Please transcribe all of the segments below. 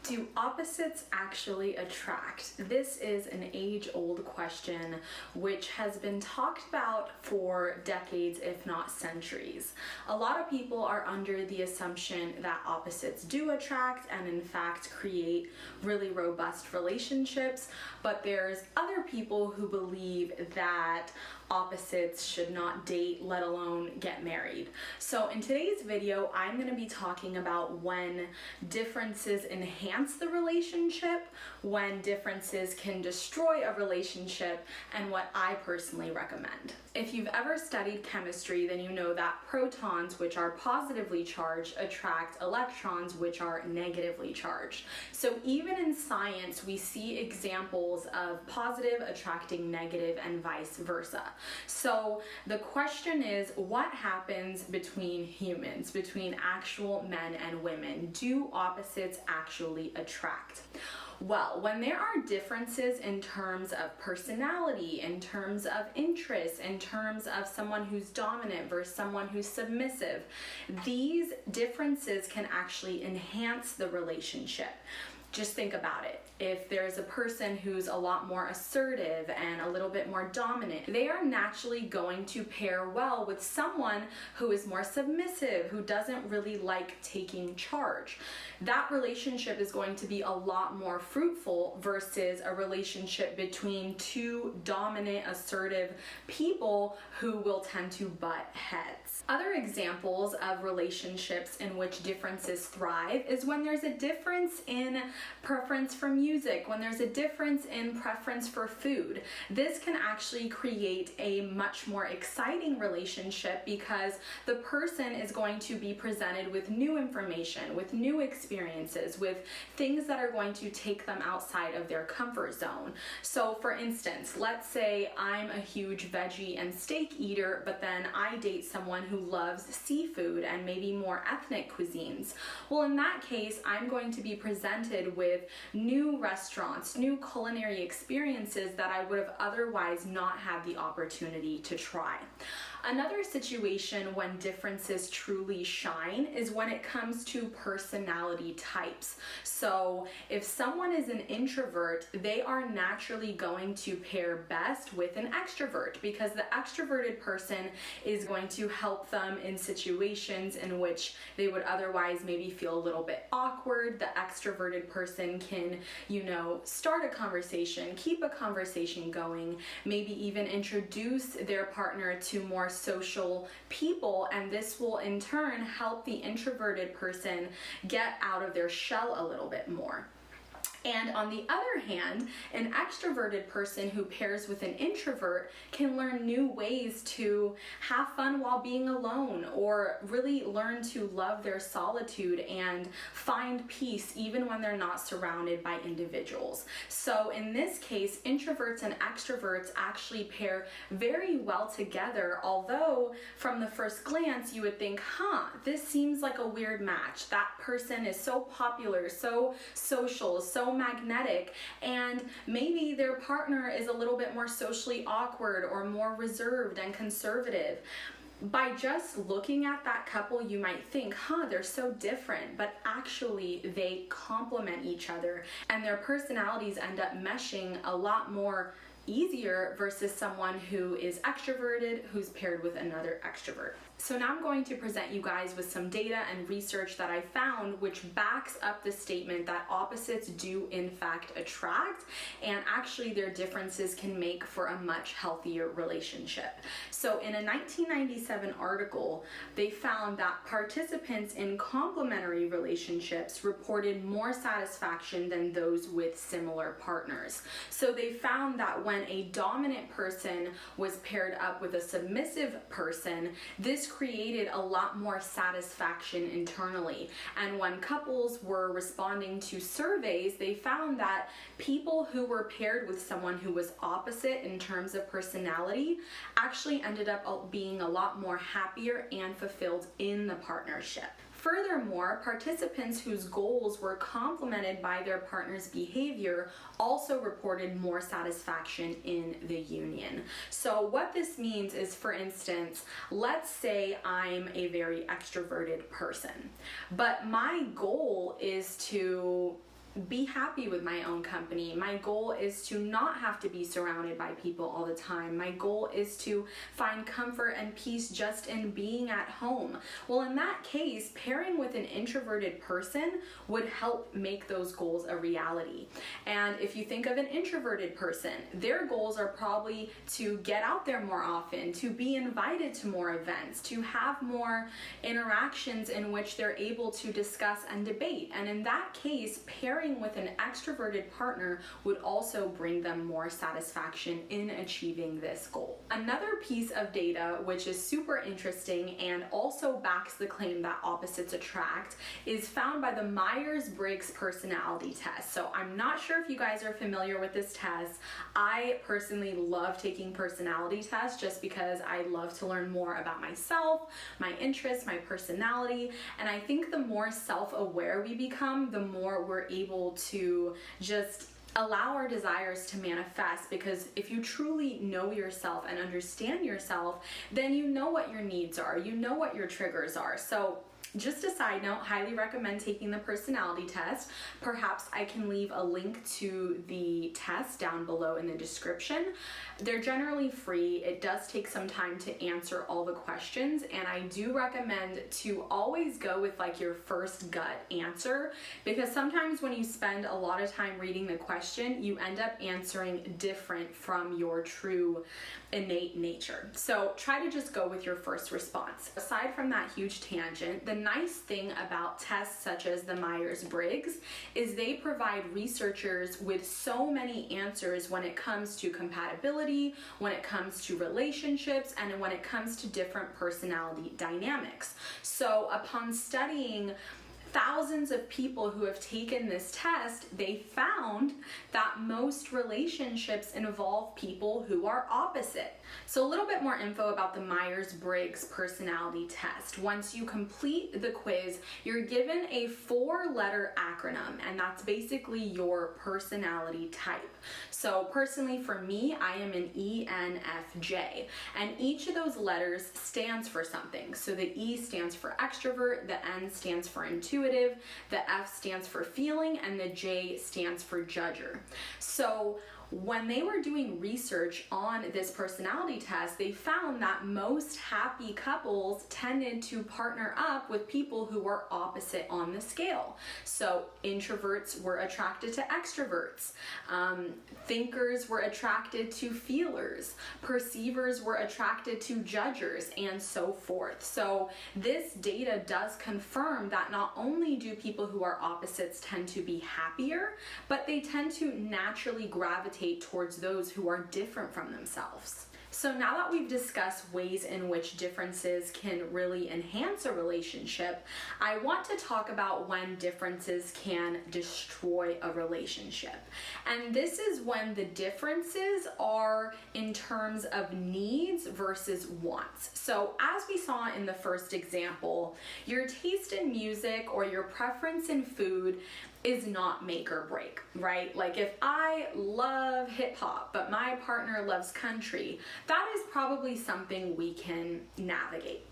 Do opposites actually attract? This is an age-old question which has been talked about for decades, if not centuries. A lot of people are under the assumption that opposites do attract and in fact create really robust relationships, but there's other people who believe that opposites should not date, let alone get married. So in today's video, I'm going to be talking about when differences enhance the relationship, when differences can destroy a relationship, and what I personally recommend. If you've ever studied chemistry, then you know that protons, which are positively charged, attract electrons, which are negatively charged. So even in science, we see examples of positive attracting negative and vice versa. So the question is, what happens between humans, between actual men and women? Do opposites actually attract? Well, when there are differences in terms of personality, in terms of interests, in terms of someone who's dominant versus someone who's submissive, these differences can actually enhance the relationship. Just think about it. If there's a person who's a lot more assertive and a little bit more dominant, they are naturally going to pair well with someone who is more submissive, who doesn't really like taking charge. That relationship is going to be a lot more fruitful versus a relationship between two dominant, assertive people who will tend to butt heads. Other examples of relationships in which differences thrive is when there's a difference in preference for music, when there's a difference in preference for food. This can actually create a much more exciting relationship because the person is going to be presented with new information, with new experiences, with things that are going to take them outside of their comfort zone. So for instance, let's say I'm a huge veggie and steak eater, but then I date someone who loves seafood and maybe more ethnic cuisines. Well, in that case, I'm going to be presented with new restaurants, new culinary experiences that I would have otherwise not had the opportunity to try. Another situation when differences truly shine is when it comes to personality types. So if someone is an introvert, they are naturally going to pair best with an extrovert because the extroverted person is going to help them in situations in which they would otherwise maybe feel a little bit awkward. The extroverted person can, start a conversation, keep a conversation going, maybe even introduce their partner to more social people, and this will in turn help the introverted person get out of their shell a little bit more. And on the other hand, an extroverted person who pairs with an introvert can learn new ways to have fun while being alone, or really learn to love their solitude and find peace even when they're not surrounded by individuals. So in this case, introverts and extroverts actually pair very well together, although from the first glance you would think, this seems like a weird match. That person is so popular, so social, so magnetic, and maybe their partner is a little bit more socially awkward or more reserved and conservative. By just looking at that couple, you might think, they're so different, but actually they complement each other and their personalities end up meshing a lot more easier versus someone who is extroverted who's paired with another extrovert. So now I'm going to present you guys with some data and research that I found which backs up the statement that opposites do in fact attract, and actually their differences can make for a much healthier relationship. So in a 1997 article, they found that participants in complementary relationships reported more satisfaction than those with similar partners. So they found that when a dominant person was paired up with a submissive person, this created a lot more satisfaction internally. And when couples were responding to surveys, they found that people who were paired with someone who was opposite in terms of personality actually ended up being a lot more happier and fulfilled in the partnership. Furthermore, participants whose goals were complemented by their partner's behavior also reported more satisfaction in the union. So what this means is, for instance, let's say I'm a very extroverted person, but my goal is to be happy with my own company. My goal is to not have to be surrounded by people all the time. My goal is to find comfort and peace just in being at home. Well, in that case, pairing with an introverted person would help make those goals a reality. And if you think of an introverted person, their goals are probably to get out there more often, to be invited to more events, to have more interactions in which they're able to discuss and debate. And in that case, pairing with an extroverted partner would also bring them more satisfaction in achieving this goal. Another piece of data which is super interesting and also backs the claim that opposites attract is found by the Myers-Briggs personality test. So I'm not sure if you guys are familiar with this test. I personally love taking personality tests just because I love to learn more about myself, my interests, my personality, and I think the more self-aware we become, the more we're able to just allow our desires to manifest, because if you truly know yourself and understand yourself, then you know what your needs are, you know what your triggers are. So just a side note, highly recommend taking the personality test. Perhaps I can leave a link to the test down below in the description. They're generally free. It does take some time to answer all the questions, and I do recommend to always go with like your first gut answer, because sometimes when you spend a lot of time reading the question, you end up answering different from your true innate nature. So try to just go with your first response. Aside from that huge tangent, the nice thing about tests such as the Myers-Briggs is they provide researchers with so many answers when it comes to compatibility, when it comes to relationships, and when it comes to different personality dynamics. So upon studying thousands of people who have taken this test, they found that most relationships involve people who are opposite. So a little bit more info about the Myers-Briggs personality test. Once you complete the quiz, you're given a 4-letter acronym, and that's basically your personality type. So personally for me, I am an ENFJ, and each of those letters stands for something. So the E stands for extrovert, the N stands for intuitive, the F stands for feeling, and the J stands for judger. So when they were doing research on this personality test, they found that most happy couples tended to partner up with people who were opposite on the scale. So introverts were attracted to extroverts, thinkers were attracted to feelers, perceivers were attracted to judgers, and so forth. So this data does confirm that not only do people who are opposites tend to be happier, but they tend to naturally gravitate towards those who are different from themselves. So now that we've discussed ways in which differences can really enhance a relationship, I want to talk about when differences can destroy a relationship. And this is when the differences are in terms of needs versus wants. So as we saw in the first example, your taste in music or your preference in food is not make or break, right? Like if I love hip hop, but my partner loves country, that is probably something we can navigate.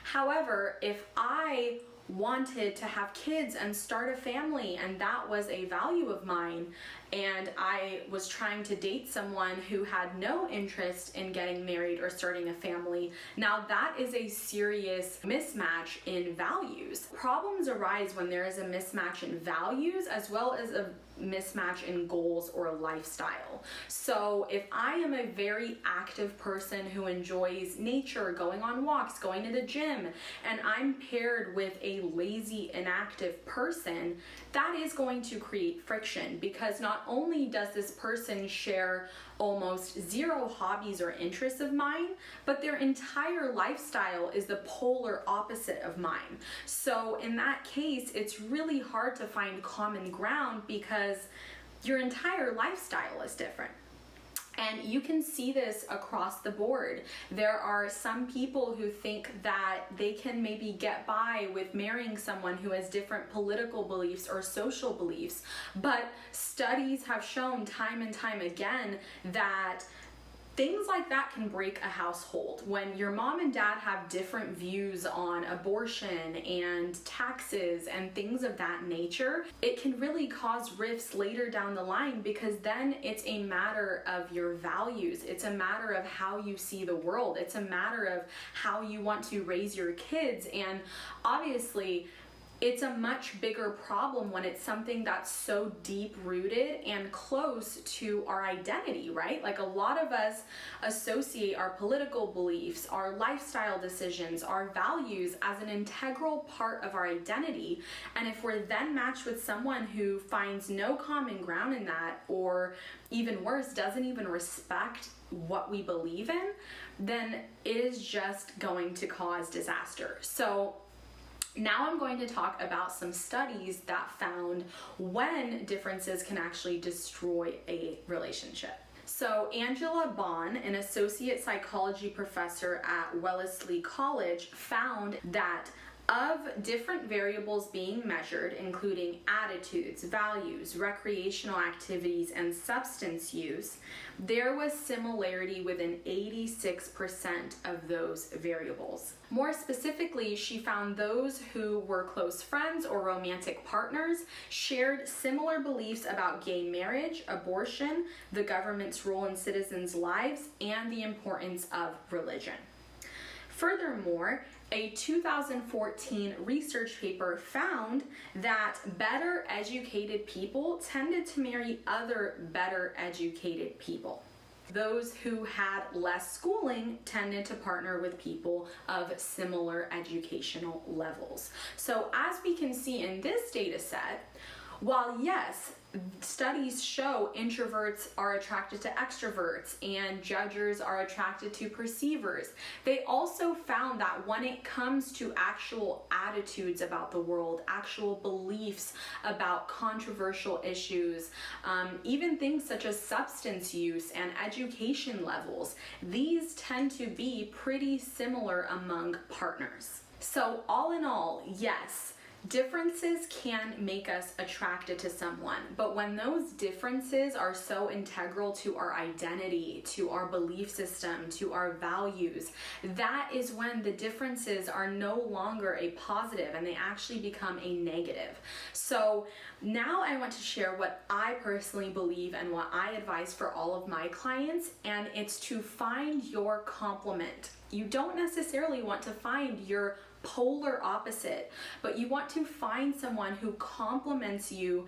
However, if I wanted to have kids and start a family, and that was a value of mine, and I was trying to date someone who had no interest in getting married or starting a family, now that is a serious mismatch in values. Problems arise when there is a mismatch in values as well as a mismatch in goals or lifestyle. So if I am a very active person who enjoys nature, going on walks, going to the gym, and I'm paired with a lazy, inactive person, that is going to create friction, because not only does this person share almost zero hobbies or interests of mine, but their entire lifestyle is the polar opposite of mine. So in that case, it's really hard to find common ground because your entire lifestyle is different. And you can see this across the board. There are some people who think that they can maybe get by with marrying someone who has different political beliefs or social beliefs, but studies have shown time and time again that Things like that can break a household. When your mom and dad have different views on abortion and taxes and things of that nature, it can really cause rifts later down the line, because then it's a matter of your values. It's a matter of how you see the world. It's a matter of how you want to raise your kids. And obviously, it's a much bigger problem when it's something that's so deep rooted and close to our identity, right? Like, a lot of us associate our political beliefs, our lifestyle decisions, our values as an integral part of our identity. And if we're then matched with someone who finds no common ground in that, or even worse, doesn't even respect what we believe in, then it is just going to cause disaster. So now I'm going to talk about some studies that found when differences can actually destroy a relationship. So Angela Bond, an associate psychology professor at Wellesley College, found that of different variables being measured, including attitudes, values, recreational activities, and substance use, there was similarity within 86% of those variables. More specifically, she found those who were close friends or romantic partners shared similar beliefs about gay marriage, abortion, the government's role in citizens' lives, and the importance of religion. Furthermore, a 2014 research paper found that better educated people tended to marry other better educated people. Those who had less schooling tended to partner with people of similar educational levels. So as we can see in this data set, while yes, studies show introverts are attracted to extroverts and judgers are attracted to perceivers, they also found that when it comes to actual attitudes about the world, actual beliefs about controversial issues, even things such as substance use and education levels, these tend to be pretty similar among partners. So all in all, yes, differences can make us attracted to someone, but when those differences are so integral to our identity, to our belief system, to our values, that is when the differences are no longer a positive and they actually become a negative. So now I want to share what I personally believe and what I advise for all of my clients, and it's to find your complement. You don't necessarily want to find your polar opposite, but you want to find someone who complements you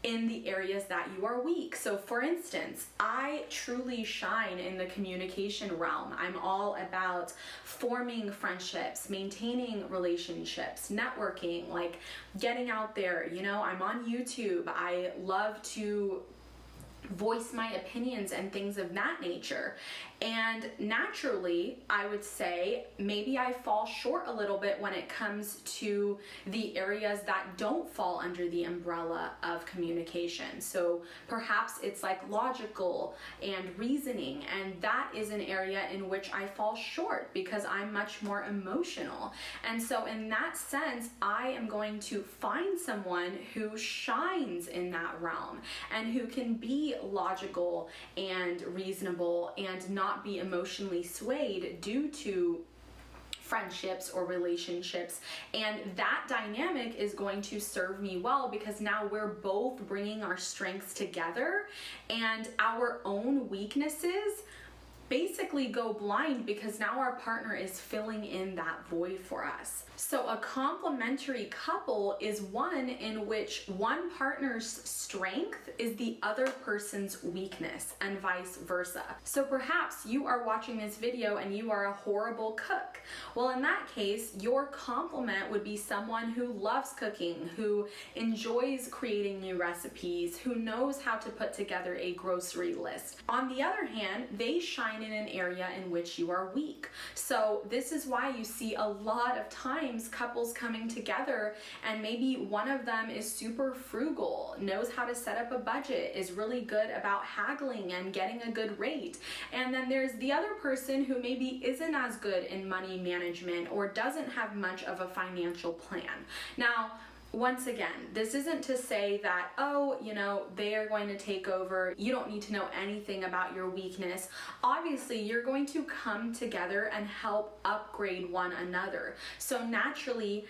in the areas that you are weak. So for instance, I truly shine in the communication realm. I'm all about forming friendships, maintaining relationships, networking, like getting out there. You know, I'm on YouTube. I love to voice my opinions and things of that nature. And naturally, I would say maybe I fall short a little bit when it comes to the areas that don't fall under the umbrella of communication. So perhaps it's like logical and reasoning, and that is an area in which I fall short because I'm much more emotional. And so in that sense, I am going to find someone who shines in that realm and who can be logical and reasonable and not be emotionally swayed due to friendships or relationships. And that dynamic is going to serve me well because now we're both bringing our strengths together and our own weaknesses basically go blind because now our partner is filling in that void for us. So a complementary couple is one in which one partner's strength is the other person's weakness and vice versa. So perhaps you are watching this video and you are a horrible cook. Well, in that case, your complement would be someone who loves cooking, who enjoys creating new recipes, who knows how to put together a grocery list. On the other hand, they shine in an area in which you are weak. So this is why you see a lot of times couples coming together and maybe one of them is super frugal, knows how to set up a budget, is really good about haggling and getting a good rate. And then there's the other person who maybe isn't as good in money management or doesn't have much of a financial plan. Now, Once again, this isn't to say that, oh, they are going to take over. You don't need to know anything about your weakness. Obviously, you're going to come together and help upgrade one another. So naturally,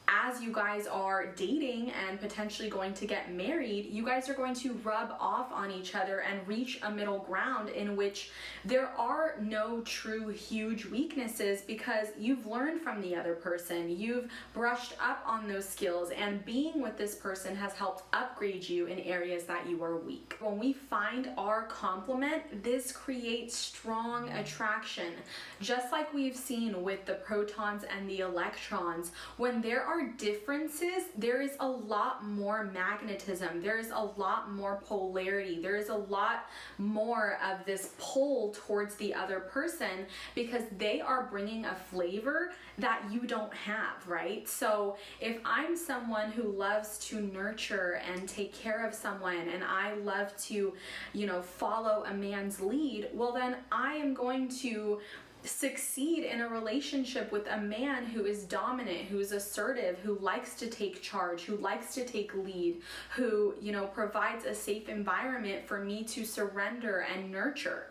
as you guys are dating and potentially going to get married, you guys are going to rub off on each other and reach a middle ground in which there are no true huge weaknesses, because you've learned from the other person, you've brushed up on those skills, and being with this person has helped upgrade you in areas that you are weak. When we find our complement, this creates strong attraction. Just like we've seen with the protons and the electrons, when there are differences, there is a lot more magnetism, there is a lot more polarity, there is a lot more of this pull towards the other person, because they are bringing a flavor that you don't have, right? So if I'm someone who loves to nurture and take care of someone, and I love to, follow a man's lead, well then I am going to succeed in a relationship with a man who is dominant, who's assertive, who likes to take charge, who likes to take lead, who, provides a safe environment for me to surrender and nurture.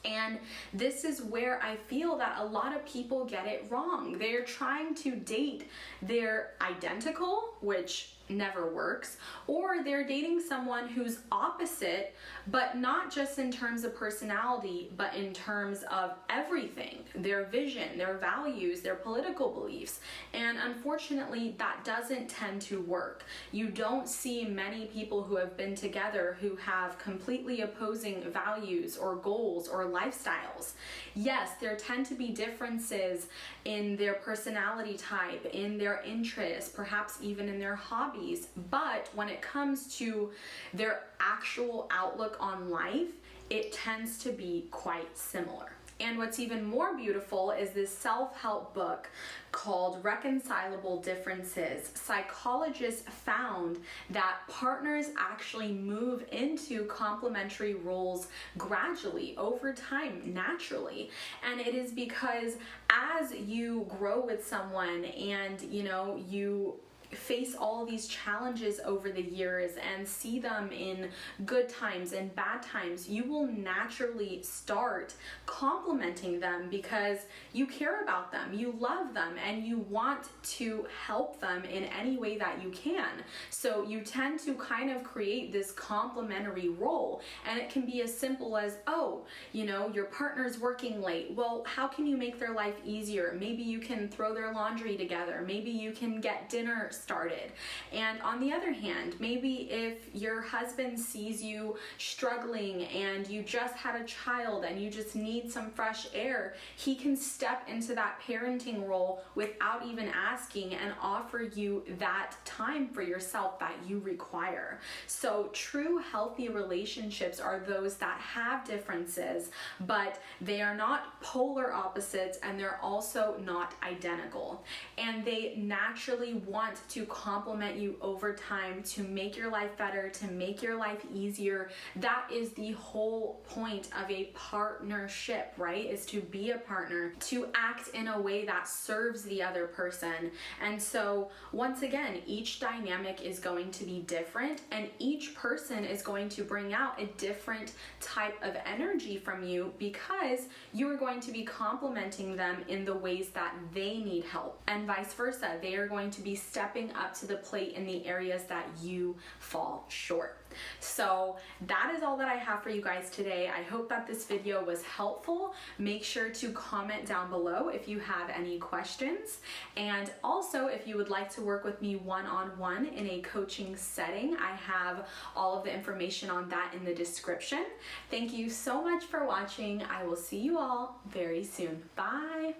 And this is where I feel that a lot of people get it wrong. They're trying to date their identical, which never works, or they're dating someone who's opposite, but not just in terms of personality, but in terms of everything, their vision, their values, their political beliefs. And unfortunately, that doesn't tend to work. You don't see many people who have been together who have completely opposing values or goals or lifestyles. Yes, there tend to be differences in their personality type, in their interests, perhaps even in their hobbies, but when it comes to their actual outlook on life, it tends to be quite similar. And what's even more beautiful is this self-help book called Reconcilable Differences. Psychologists found that partners actually move into complementary roles gradually over time, naturally. And it is because as you grow with someone and you face all these challenges over the years and see them in good times and bad times, you will naturally start complimenting them because you care about them, you love them, and you want to help them in any way that you can. So you tend to kind of create this complementary role, and it can be as simple as, oh, your partner's working late. Well, how can you make their life easier? Maybe you can throw their laundry together. Maybe you can get dinner started. And on the other hand, maybe if your husband sees you struggling and you just had a child and you just need some fresh air, he can step into that parenting role without even asking and offer you that time for yourself that you require. So true healthy relationships are those that have differences, but they are not polar opposites, and they're also not identical. And they naturally want to complement you over time to make your life better, to make your life easier. That is the whole point of a partnership, right? Is to be a partner, to act in a way that serves the other person. And so once again, each dynamic is going to be different, and each person is going to bring out a different type of energy from you, because you are going to be complimenting them in the ways that they need help, and vice versa. They are going to be stepping up to the plate in the areas that you fall short. So that is all that I have for you guys today. I hope that this video was helpful. Make sure to comment down below if you have any questions. And also, if you would like to work with me one-on-one in a coaching setting, I have all of the information on that in the description. Thank you so much for watching. I will see you all very soon. Bye.